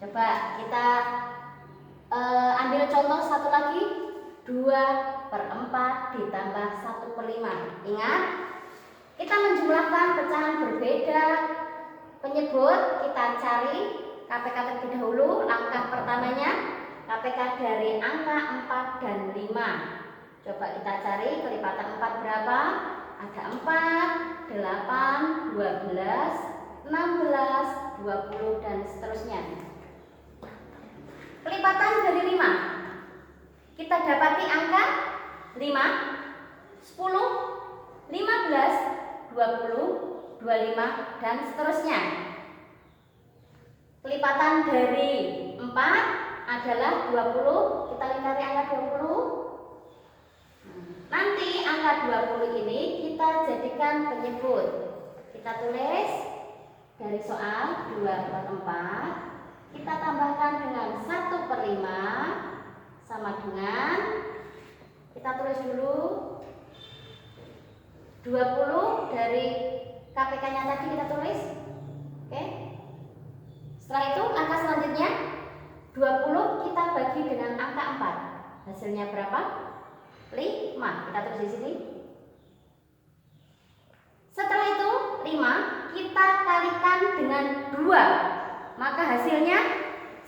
Coba kita ambil contoh satu lagi. 2/4 ditambah 1/5. Ingat, kita menjumlahkan pecahan berbeda. Penyebut kita cari KPK terlebih dahulu. Langkah pertamanya KPK dari angka 4 dan 5. Coba kita cari kelipatan 4 berapa? Ada 4, 8, 12, 16, 20 dan seterusnya. Kelipatan dari 5. Kita dapati angka 5, 10, 15, 20, 25 dan seterusnya. Kelipatan dari 4 adalah 20. Kita lingkari angka 20. Nanti angka 20 ini kita jadikan penyebut. Kita tulis dari soal 2/4. Kita tambahkan dengan 1/5 sama dengan, kita tulis dulu 20 dari KPK-nya tadi kita tulis. Oke. Setelah itu angka selanjutnya 20 kita bagi dengan angka 4. Hasilnya berapa? 5. Kita tulis di sini. Setelah itu 5 kita kalikan dengan 2. Maka hasilnya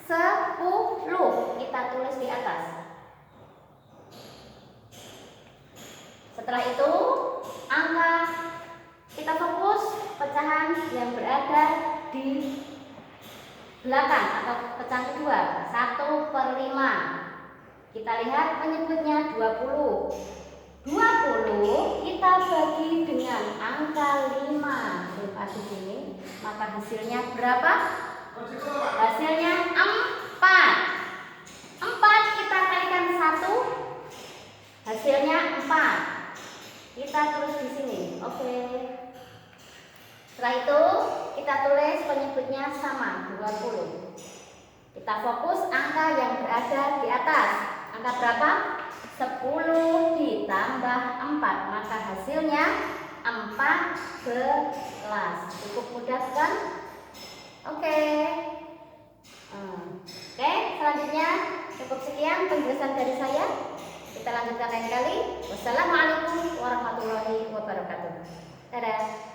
10. Kita tulis di atas. Setelah itu angka kita fokus pecahan yang berada di belakang atau pecahan kedua. 1/5. Kita lihat penyebutnya 20. 20 kita bagi dengan angka 5. Lihat di sini. Maka hasilnya berapa? Hasilnya 4. 4 kita kalikan 1. Hasilnya 4. Kita tulis di sini. Oke. Setelah itu kita tulis penyebutnya sama 20. Kita fokus angka yang berada di atas. Angka berapa? 10 ditambah 4. Maka hasilnya 14. Cukup mudah kan? Oke. Selanjutnya cukup sekian penjelasan dari saya. Kita lanjutkan lain kali. Wassalamualaikum warahmatullahi wabarakatuh. Dadah.